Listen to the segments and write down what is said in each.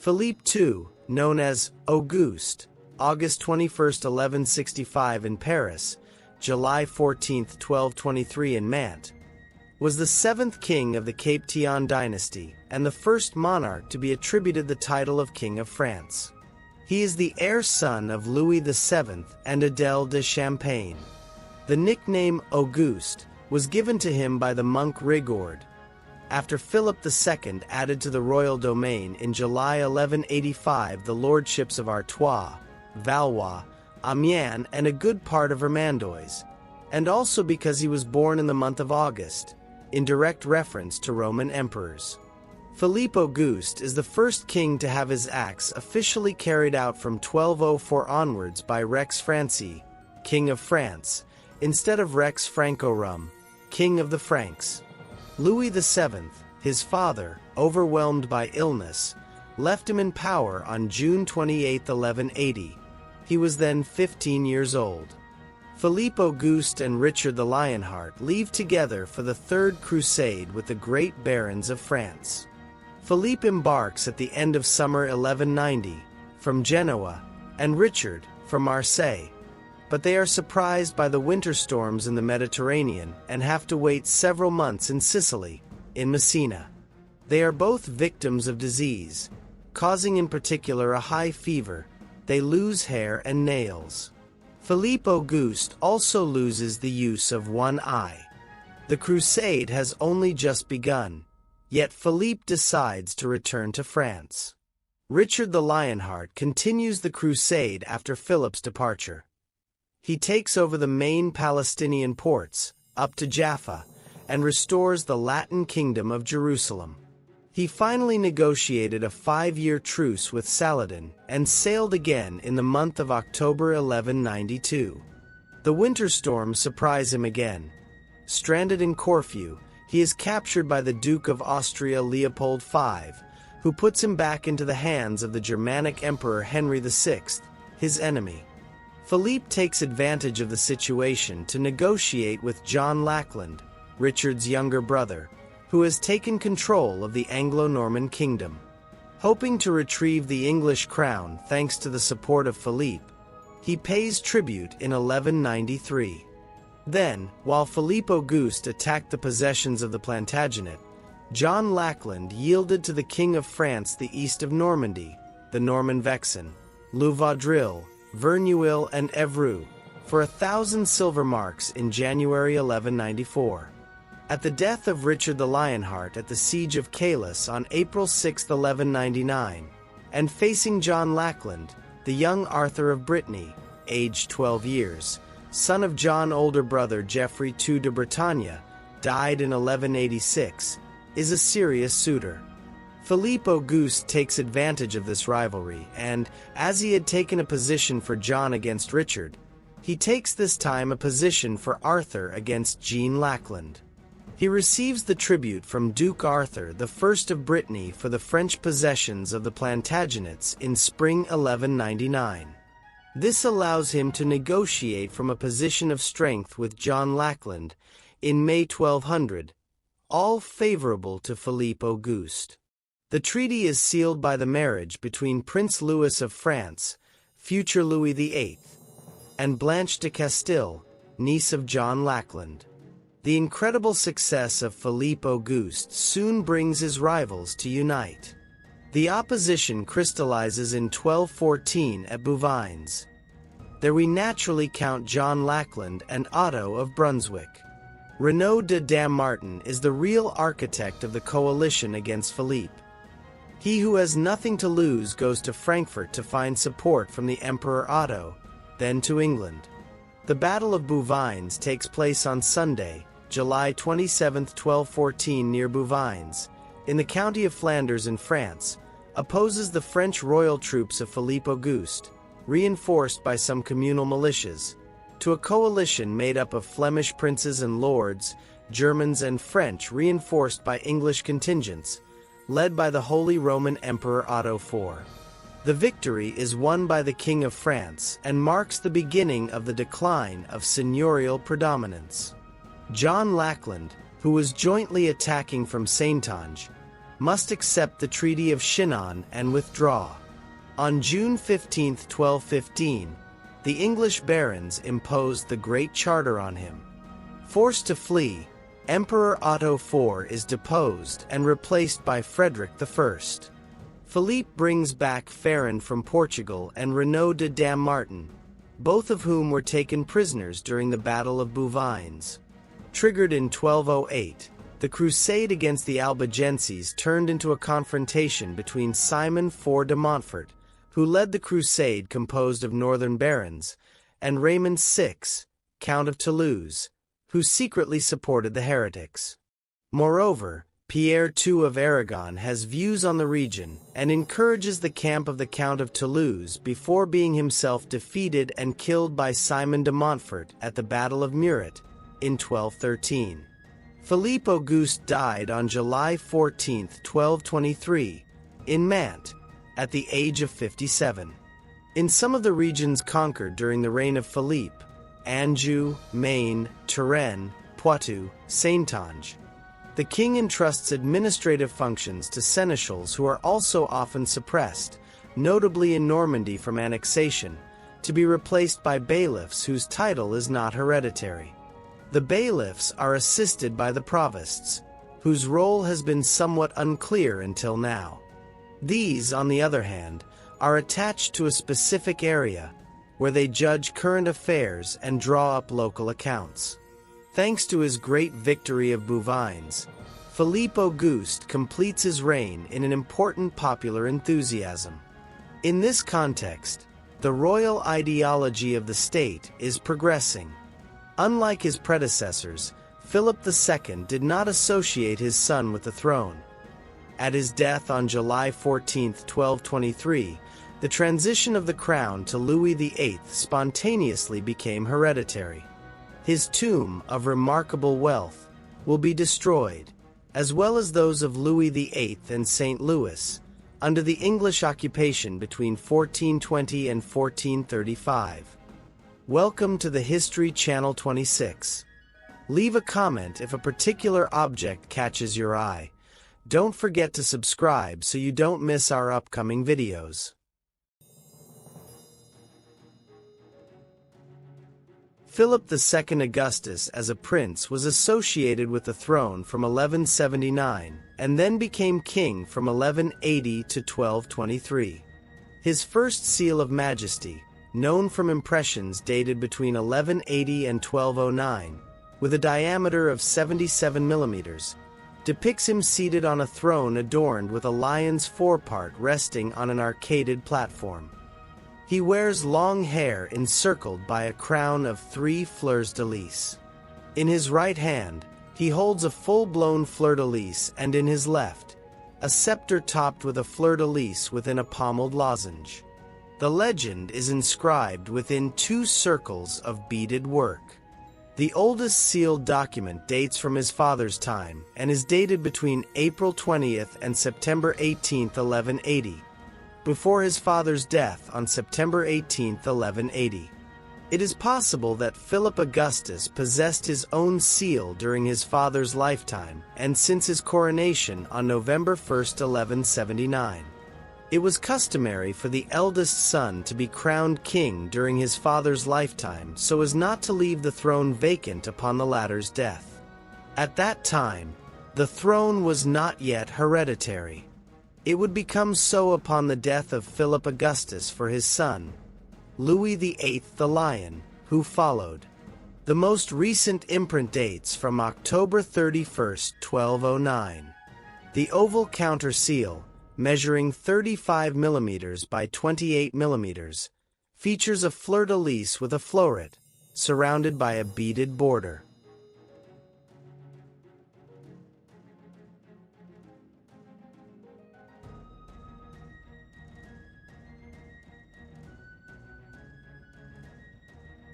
Philippe II, known as Auguste, August 21, 1165 in Paris, July 14, 1223 in Mantes, was the seventh king of the Capetian dynasty and the first monarch to be attributed the title of King of France. He is the heir son of Louis VII and Adèle de Champagne. The nickname Auguste was given to him by the monk Rigord, after Philip II added to the royal domain in July 1185 the lordships of Artois, Valois, Amiens and a good part of Vermandois, and also because he was born in the month of August, in direct reference to Roman emperors. Philippe Auguste is the first king to have his acts officially carried out from 1204 onwards by Rex Franci, King of France, instead of Rex Francorum, King of the Franks. Louis VII, his father, overwhelmed by illness, left him in power on June 28, 1180. He was then 15 years old. Philippe Auguste and Richard the Lionheart leave together for the Third Crusade with the great barons of France. Philippe embarks at the end of summer 1190, from Genoa, and Richard, from Marseille. But they are surprised by the winter storms in the Mediterranean and have to wait several months in Sicily, in Messina. They are both victims of disease, causing in particular a high fever. They lose hair and nails. Philippe Auguste also loses the use of one eye. The crusade has only just begun, yet Philippe decides to return to France. Richard the Lionheart continues the crusade after Philip's departure. He takes over the main Palestinian ports, up to Jaffa, and restores the Latin kingdom of Jerusalem. He finally negotiated a 5-year truce with Saladin and sailed again in the month of October 1192. The winter storms surprise him again. Stranded in Corfu, he is captured by the Duke of Austria Leopold V, who puts him back into the hands of the Germanic Emperor Henry VI, his enemy. Philippe takes advantage of the situation to negotiate with John Lackland, Richard's younger brother, who has taken control of the Anglo-Norman kingdom. Hoping to retrieve the English crown thanks to the support of Philippe, he pays tribute in 1193. Then, while Philippe Auguste attacked the possessions of the Plantagenet, John Lackland yielded to the King of France the east of Normandy, the Norman Vexin, Louvaudril, Verneuil and Evreux, for 1,000 silver marks in January 1194. At the death of Richard the Lionheart at the siege of Caylus on April 6, 1199, and facing John Lackland, the young Arthur of Brittany, aged 12 years, son of John's older brother Geoffrey II de Bretagne, died in 1186, is a serious suitor. Philippe Auguste takes advantage of this rivalry and, as he had taken a position for John against Richard, he takes this time a position for Arthur against Jean Lackland. He receives the tribute from Duke Arthur I of Brittany for the French possessions of the Plantagenets in spring 1199. This allows him to negotiate from a position of strength with John Lackland in May 1200, all favorable to Philippe Auguste. The treaty is sealed by the marriage between Prince Louis of France, future Louis VIII, and Blanche de Castile, niece of John Lackland. The incredible success of Philippe Auguste soon brings his rivals to unite. The opposition crystallizes in 1214 at Provins. There we naturally count John Lackland and Otto of Brunswick. Renaud de Dammartin is the real architect of the coalition against Philippe. He who has nothing to lose goes to Frankfurt to find support from the Emperor Otto, then to England. The Battle of Provins takes place on Sunday, July 27, 1214 near Provins, in the county of Flanders in France, opposes the French royal troops of Philippe Auguste, reinforced by some communal militias, to a coalition made up of Flemish princes and lords, Germans and French reinforced by English contingents, led by the Holy Roman Emperor Otto IV. The victory is won by the King of France and marks the beginning of the decline of seigneurial predominance. John Lackland, who was jointly attacking from Saintonge, must accept the Treaty of Chinon and withdraw. On June 15, 1215, the English barons imposed the Great Charter on him. Forced to flee, Emperor Otto IV is deposed and replaced by Frederick I. Philippe brings back Ferrand from Portugal and Renaud de Dammartin, both of whom were taken prisoners during the Battle of Provins. Triggered in 1208, the crusade against the Albigenses turned into a confrontation between Simon IV de Montfort, who led the crusade composed of northern barons, and Raymond VI, Count of Toulouse, who secretly supported the heretics. Moreover, Pierre II of Aragon has views on the region and encourages the camp of the Count of Toulouse before being himself defeated and killed by Simon de Montfort at the Battle of Muret in 1213. Philippe Auguste died on July 14, 1223, in Mantes, at the age of 57. In some of the regions conquered during the reign of Philippe, Anjou, Maine, Touraine, Poitou, Saintonge, the king entrusts administrative functions to seneschals who are also often suppressed, notably in Normandy from annexation, to be replaced by bailiffs whose title is not hereditary. The bailiffs are assisted by the provosts, whose role has been somewhat unclear until now. These, on the other hand, are attached to a specific area, where they judge current affairs and draw up local accounts. Thanks to his great victory of Provins, Philippe Auguste completes his reign in an important popular enthusiasm. In this context, the royal ideology of the state is progressing. Unlike his predecessors, Philip II did not associate his son with the throne. At his death on July 14, 1223, the transition of the crown to Louis VIII spontaneously became hereditary. His tomb, of remarkable wealth, will be destroyed, as well as those of Louis VIII and St. Louis, under the English occupation between 1420 and 1435. Welcome to the History Channel 26. Leave a comment if a particular object catches your eye. Don't forget to subscribe so you don't miss our upcoming videos. Philip II Augustus as a prince was associated with the throne from 1179 and then became king from 1180 to 1223. His first seal of majesty, known from impressions dated between 1180 and 1209, with a diameter of 77 millimeters, depicts him seated on a throne adorned with a lion's forepart resting on an arcaded platform. He wears long hair encircled by a crown of 3 fleurs-de-lis. In his right hand, he holds a full-blown fleur-de-lis, and in his left, a scepter topped with a fleur-de-lis within a pommelled lozenge. The legend is inscribed within 2 circles of beaded work. The oldest sealed document dates from his father's time and is dated between April 20th and September 18th, 1180. Before his father's death on September 18, 1180. It is possible that Philip Augustus possessed his own seal during his father's lifetime and since his coronation on November 1, 1179. It was customary for the eldest son to be crowned king during his father's lifetime so as not to leave the throne vacant upon the latter's death. At that time, the throne was not yet hereditary. It would become so upon the death of Philip Augustus for his son, Louis VIII the Lion, who followed. The most recent imprint dates from October 31, 1209. The oval counter seal, measuring 35 mm by 28 mm, features a fleur-de-lis with a floret, surrounded by a beaded border.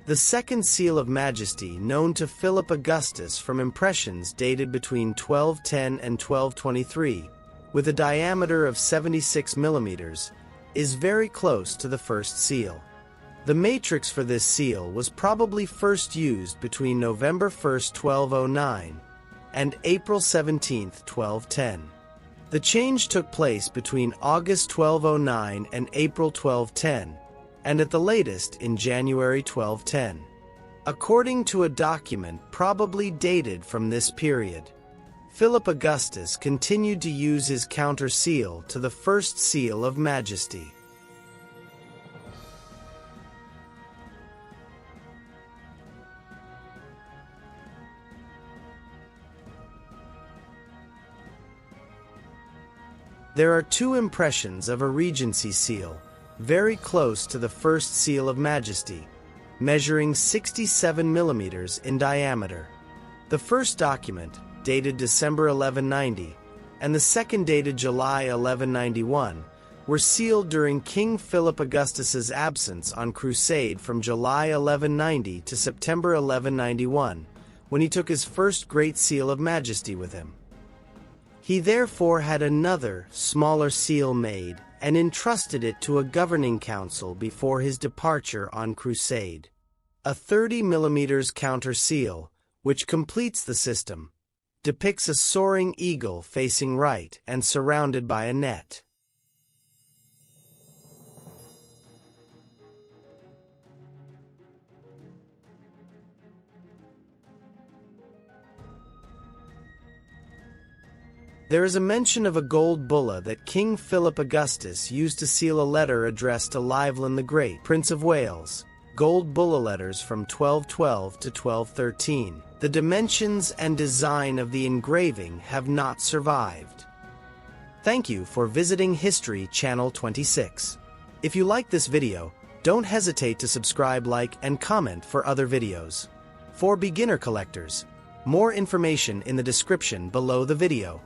The second seal of majesty known to Philip Augustus from impressions dated between 1210 and 1223, with a diameter of 76 millimeters, is very close to the first seal. The matrix for this seal was probably first used between November 1, 1209, and April 17, 1210. The change took place between August 1209 and April 1210, and at the latest in January 1210. According to a document probably dated from this period, Philip Augustus continued to use his counter seal to the first seal of majesty. There are two impressions of a regency seal, very close to the first seal of majesty, measuring 67 millimeters in diameter. The first document, dated December 1190, and the second dated July 1191, were sealed during King Philip Augustus's absence on crusade from July 1190 to September 1191, when he took his first Great Seal of Majesty with him. He therefore had another, smaller seal made and entrusted it to a governing council before his departure on crusade. A 30 mm counter seal, which completes the system, depicts a soaring eagle facing right and surrounded by a net. There is a mention of a gold bulla that King Philip Augustus used to seal a letter addressed to Llywelyn the Great, Prince of Wales. Gold bulla letters from 1212 to 1213. The dimensions and design of the engraving have not survived. Thank you for visiting History Channel 26. If you like this video, don't hesitate to subscribe, like, and comment for other videos. For beginner collectors, more information in the description below the video.